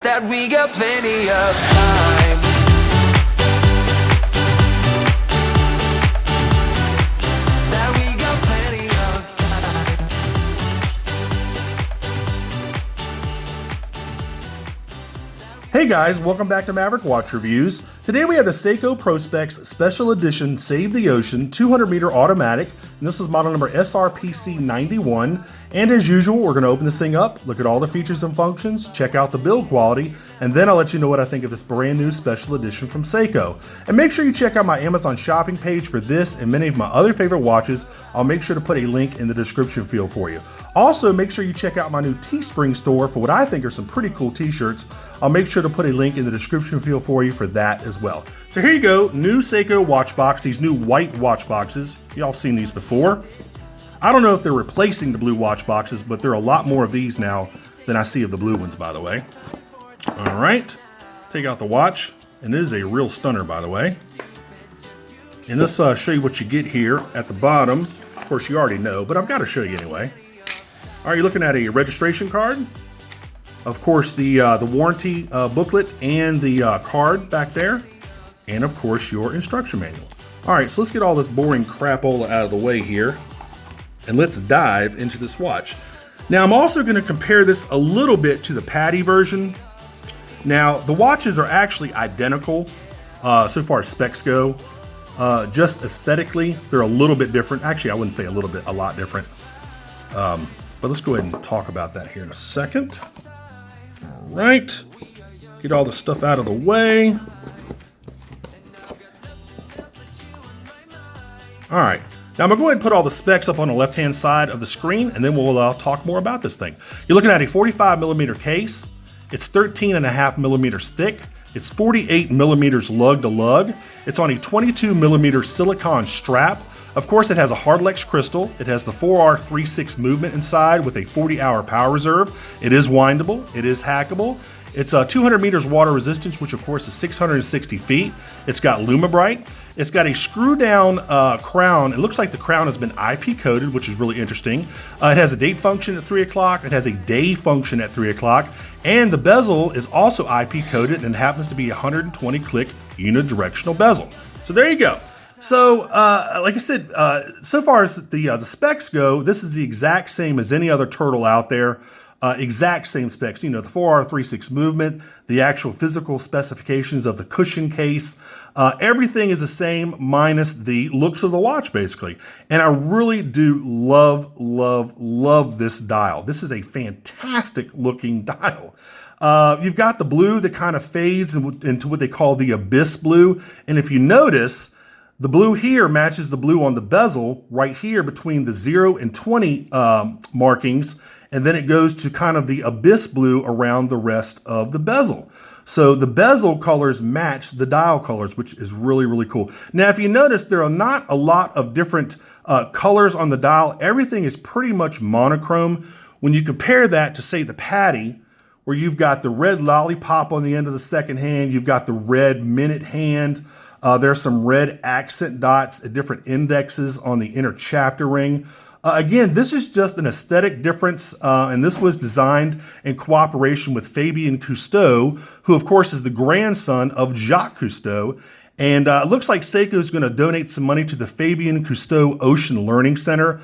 that we got plenty of time. That we got plenty of time. Hey guys, welcome back to Maverick Watch Reviews. Today we have the Seiko Prospex Special Edition Save the Ocean 200 meter automatic, and this is model number SRPC91. And as usual, we're going to open this thing up, look at all the features and functions, check out the build quality, and then I'll let you know what I think of this brand new special edition from Seiko. And make sure you check out my Amazon shopping page for this and many of my other favorite watches. I'll make sure to put a link in the description field for you. Also, make sure you check out my new Teespring store for what I think are some pretty cool t-shirts. I'll make sure to put a link in the description field for you for that as well. So here you go, new Seiko watch box, these new white watch boxes. Y'all seen these before. I don't know if they're replacing the blue watch boxes, but there are a lot more of these now than I see of the blue ones, by the way. All right, take out the watch, and it is a real stunner, by the way. And let's show you what you get here at the bottom. Of course, you already know, but I've got to show you anyway. All right, you're looking at a registration card. Of course, the warranty booklet and the card back there. And of course, your instruction manual. All right, so let's get all this boring crapola out of the way here. And let's dive into this watch. Now, I'm also going to compare this a little bit to the Patty version. Now, the watches are actually identical so far as specs go. Just aesthetically, they're a little bit different. Actually, I wouldn't say a little bit, a lot different. But let's go ahead and talk about that here in a second. All right, get all the stuff out of the way. All right. Now I'm gonna go ahead and put all the specs up on the left-hand side of the screen, and then we'll talk more about this thing. You're looking at a 45 millimeter case. It's 13.5 millimeters thick. It's 48 millimeters lug to lug. It's on a 22 millimeter silicone strap. Of course, it has a Hardlex crystal. It has the 4R36 movement inside with a 40-hour power reserve. It is windable. It is hackable. It's 200 meters water resistance, which of course is 660 feet. It's got lume. It's got a screw down crown. It looks like the crown has been IP coated, which is really interesting. It has a date function at 3 o'clock. It has a day function at 3 o'clock. And the bezel is also IP coated and happens to be a 120 click unidirectional bezel. So there you go. So like I said, so far as the specs go, this is the exact same as any other turtle out there. Exact same specs, you know, the 4R36 movement, the actual physical specifications of the cushion case, everything is the same minus the looks of the watch, basically. And I really do love this dial. This is a fantastic looking dial. You've got the blue that kind of fades into what they call the abyss blue. And if you notice, the blue here matches the blue on the bezel right here between the 0 and 20 markings. And then it goes to kind of the abyss blue around the rest of the bezel. So the bezel colors match the dial colors, which is really, really cool. Now, if you notice, there are not a lot of different colors on the dial. Everything is pretty much monochrome. When you compare that to, say, the Patty, where you've got the red lollipop on the end of the second hand, you've got the red minute hand, there's some red accent dots at different indexes on the inner chapter ring. Again, this is just an aesthetic difference, and this was designed in cooperation with Fabien Cousteau, who of course is the grandson of Jacques Cousteau. And it looks like Seiko is going to donate some money to the Fabien Cousteau Ocean Learning Center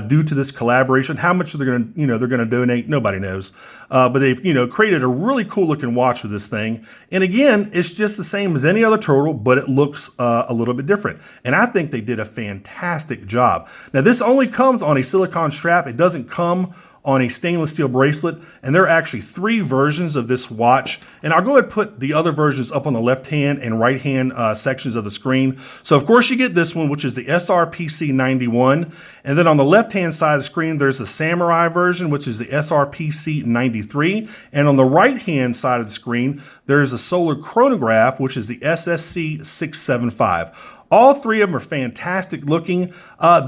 due to this collaboration. How much they're going to donate, nobody knows. But they've created a really cool looking watch with this thing. And again, it's just the same as any other turtle, but it looks a little bit different. And I think they did a fantastic job. Now this only comes on a silicone strap. It doesn't come on a stainless steel bracelet, and there are actually 3 versions of this watch. And I'll go ahead and put the other versions up on the left hand and right hand sections of the screen. So of course you get this one, which is the SRPC91. And then on the left hand side of the screen, there's the Samurai version, which is the SRPC93. And on the right hand side of the screen, there's a solar chronograph, which is the SSC675. All 3 of them are fantastic looking.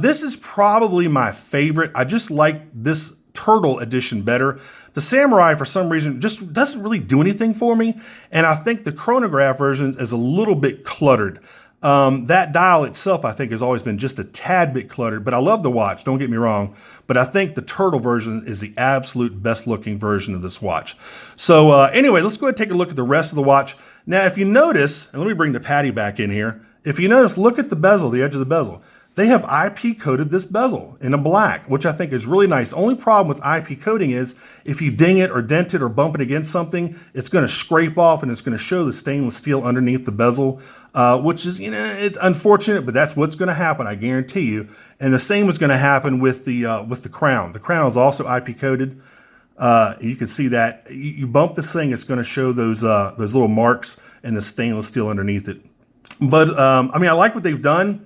This is probably my favorite. I just like this Turtle edition better. The Samurai, for some reason, just doesn't really do anything for me. And I think the chronograph version is a little bit cluttered. That dial itself, I think, has always been just a tad bit cluttered, but I love the watch, don't get me wrong. But I think the turtle version is the absolute best looking version of this watch. So anyway, let's go ahead and take a look at the rest of the watch. Now, if you notice, and let me bring the patty back in here. If you notice, look at the bezel, the edge of the bezel. They have IP coated this bezel in a black, which I think is really nice. Only problem with IP coating is if you ding it or dent it or bump it against something, it's going to scrape off and it's going to show the stainless steel underneath the bezel, which is, it's unfortunate, but that's what's going to happen, I guarantee you. And the same is going to happen with the crown. The crown is also IP coated. You can see that you bump this thing, it's going to show those little marks and the stainless steel underneath it. But I mean, I like what they've done.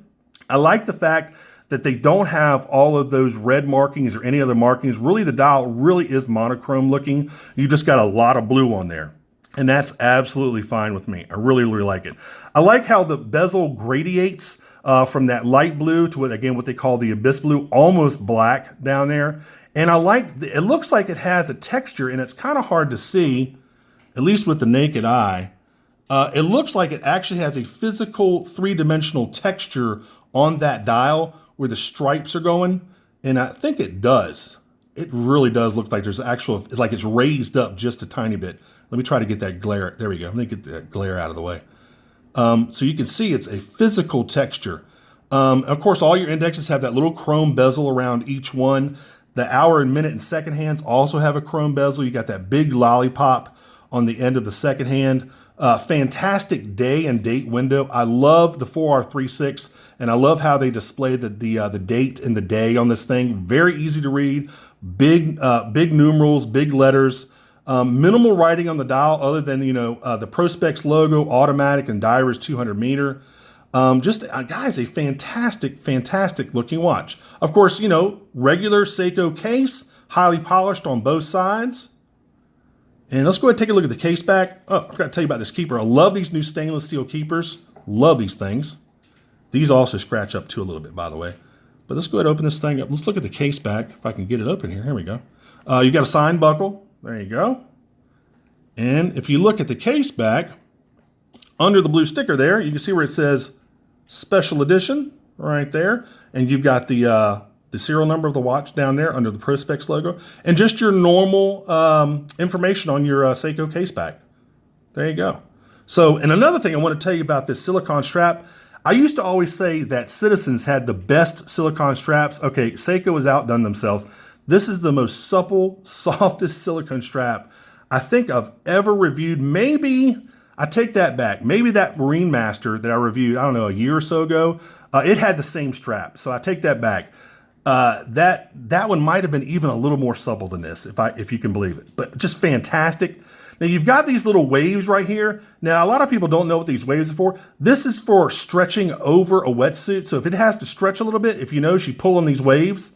I like the fact that they don't have all of those red markings or any other markings. Really, the dial really is monochrome looking. You just got a lot of blue on there. And that's absolutely fine with me. I really, really like it. I like how the bezel gradiates from that light blue to what they call the abyss blue, almost black down there. And I like, it looks like it has a texture, and it's kind of hard to see, at least with the naked eye. It looks like it actually has a physical three-dimensional texture on that dial where the stripes are going, and I think it does. It really does look like there's actual, it's like it's raised up just a tiny bit. Let me try to get that glare. There we go. Let me get that glare out of the way. So you can see it's a physical texture. Of course, all your indexes have that little chrome bezel around each one. The hour and minute and second hands also have a chrome bezel. You got that big lollipop on the end of the second hand. Fantastic day and date window. I love the 4R36, and I love how they display the date and the day on this thing. Very easy to read, big numerals, big letters, minimal writing on the dial other than, the Prospex logo, automatic, and diary is 200 meter. Guys, a fantastic looking watch. Of course, regular Seiko case, highly polished on both sides. And let's go ahead and take a look at the case back. Oh, I forgot to tell you about this keeper. I love these new stainless steel keepers. Love these things. These also scratch up too a little bit, by the way. But let's go ahead and open this thing up. Let's look at the case back, if I can get it open here. Here we go. You got a sign buckle. There you go. And if you look at the case back, under the blue sticker there, you can see where it says Special Edition right there. And you've got the serial number of the watch down there under the Prospex logo, and just your normal information on your Seiko case back. There you go. So, and another thing I want to tell you about this silicone strap. I used to always say that Citizens had the best silicone straps. Okay, Seiko has outdone themselves. This is the most supple, softest silicone strap I think I've ever reviewed. Maybe, I take that back. Maybe that Marine Master that I reviewed, I don't know, a year or so ago, it had the same strap. So I take that back. That one might have been even a little more supple than this, if you can believe it, but just fantastic. Now you've got these little waves right here. Now a lot of people don't know what these waves are for. This is for stretching over a wetsuit. So if it has to stretch a little bit, if you notice you pull on these waves,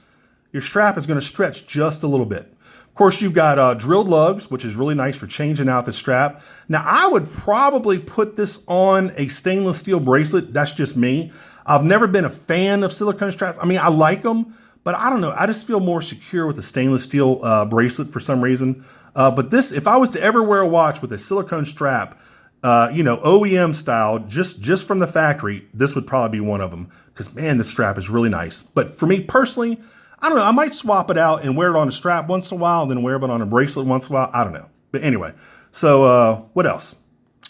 your strap is going to stretch just a little bit. Of course, you've got drilled lugs, which is really nice for changing out the strap. Now I would probably put this on a stainless steel bracelet. That's just me. I've never been a fan of silicone straps. I mean, I like them, but I don't know. I just feel more secure with a stainless steel bracelet for some reason. But this, if I was to ever wear a watch with a silicone strap, OEM style, just from the factory, this would probably be one of them. Because man, this strap is really nice. But for me personally, I don't know. I might swap it out and wear it on a strap once in a while, and then wear it on a bracelet once in a while. I don't know. But anyway, so what else?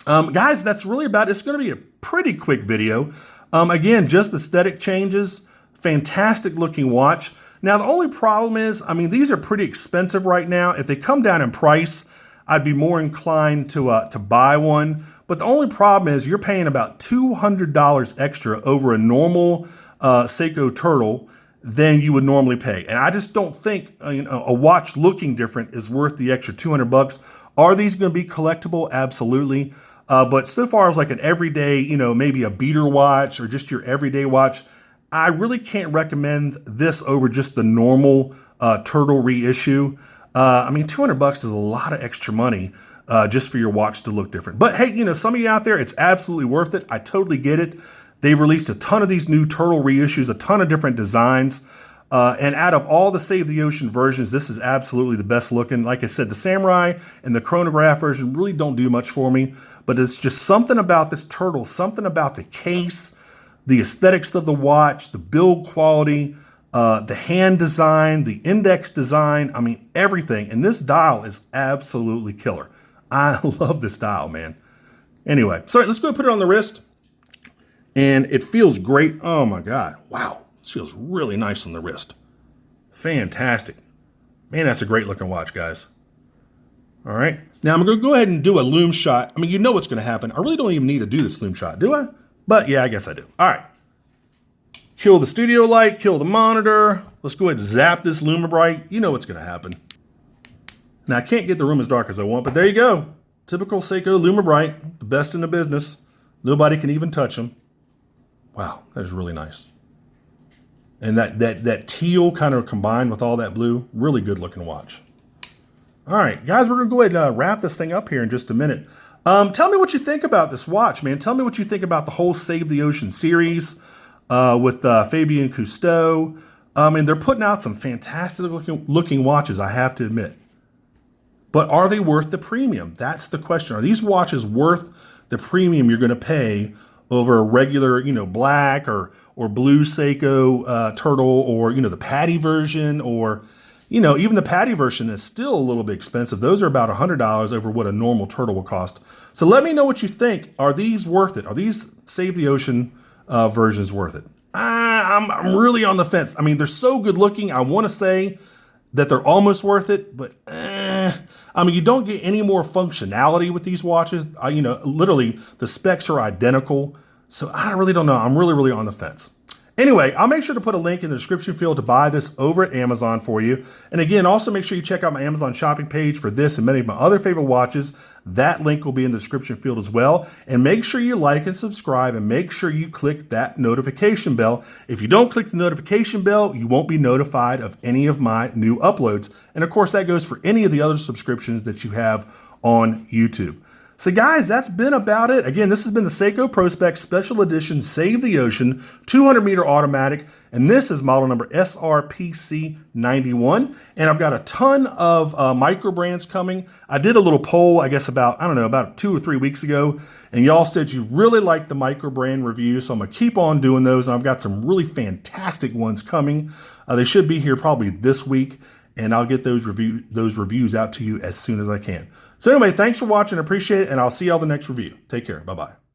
Guys, that's really about it. It's going to be a pretty quick video. Again, just aesthetic changes. Fantastic looking watch. Now, the only problem is, I mean, these are pretty expensive right now. If they come down in price, I'd be more inclined to buy one. But the only problem is you're paying about $200 extra over a normal Seiko Turtle than you would normally pay. And I just don't think a watch looking different is worth the extra 200 bucks. Are these going to be collectible? Absolutely. But so far as like an everyday, maybe a beater watch or just your everyday watch, I really can't recommend this over just the normal Turtle reissue. I mean, 200 bucks is a lot of extra money just for your watch to look different. But hey, some of you out there, it's absolutely worth it. I totally get it. They've released a ton of these new Turtle reissues, a ton of different designs. And out of all the Save the Ocean versions, this is absolutely the best looking. Like I said, the Samurai and the chronograph version really don't do much for me, but it's just something about this turtle, something about the case, the aesthetics of the watch, the build quality, the hand design, the index design, I mean, everything. And this dial is absolutely killer. I love this dial, man. Anyway, so let's go put it on the wrist. And it feels great. Oh my God. Wow. This feels really nice on the wrist. Fantastic. Man, that's a great looking watch, guys. All right. Now I'm going to go ahead and do a lume shot. I mean, you know what's going to happen. I really don't even need to do this lume shot, do I? But yeah, I guess I do. All right. Kill the studio light, kill the monitor. Let's go ahead and zap this lume bright. You know what's going to happen. Now I can't get the room as dark as I want, but there you go. Typical Seiko lume bright, the best in the business. Nobody can even touch them. Wow, that is really nice. And that teal kind of combined with all that blue, really good looking watch. All right, guys, we're gonna go ahead and wrap this thing up here in just a minute. Tell me what you think about this watch, man. Tell me what you think about the whole Save the Ocean series with Fabien Cousteau. And they're putting out some fantastic looking watches, I have to admit. But are they worth the premium? That's the question. Are these watches worth the premium you're gonna pay over a regular, black or blue Seiko turtle, or, the Patty version, or, even the Patty version is still a little bit expensive. Those are about $100 over what a normal turtle will cost. So let me know what you think. Are these worth it? Are these Save the Ocean versions worth it? I'm really on the fence. I mean, they're so good looking. I want to say that they're almost worth it, but I mean, you don't get any more functionality with these watches. Literally the specs are identical. So I really don't know. I'm really on the fence. Anyway, I'll make sure to put a link in the description field to buy this over at Amazon for you. And again, also make sure you check out my Amazon shopping page for this and many of my other favorite watches. That link will be in the description field as well. And make sure you like and subscribe, and make sure you click that notification bell. If you don't click the notification bell, you won't be notified of any of my new uploads. And of course, that goes for any of the other subscriptions that you have on YouTube. So guys, that's been about it. Again, this has been the Seiko Prospect Special Edition Save the Ocean 200 meter automatic. And this is model number SRPC91. And I've got a ton of micro brands coming. I did a little poll, I guess about 2 or 3 weeks ago. And y'all said you really liked the micro brand review. So I'm gonna keep on doing those. And I've got some really fantastic ones coming. They should be here probably this week. And I'll get those reviews out to you as soon as I can. So anyway, thanks for watching. I appreciate it. And I'll see y'all the next review. Take care. Bye-bye.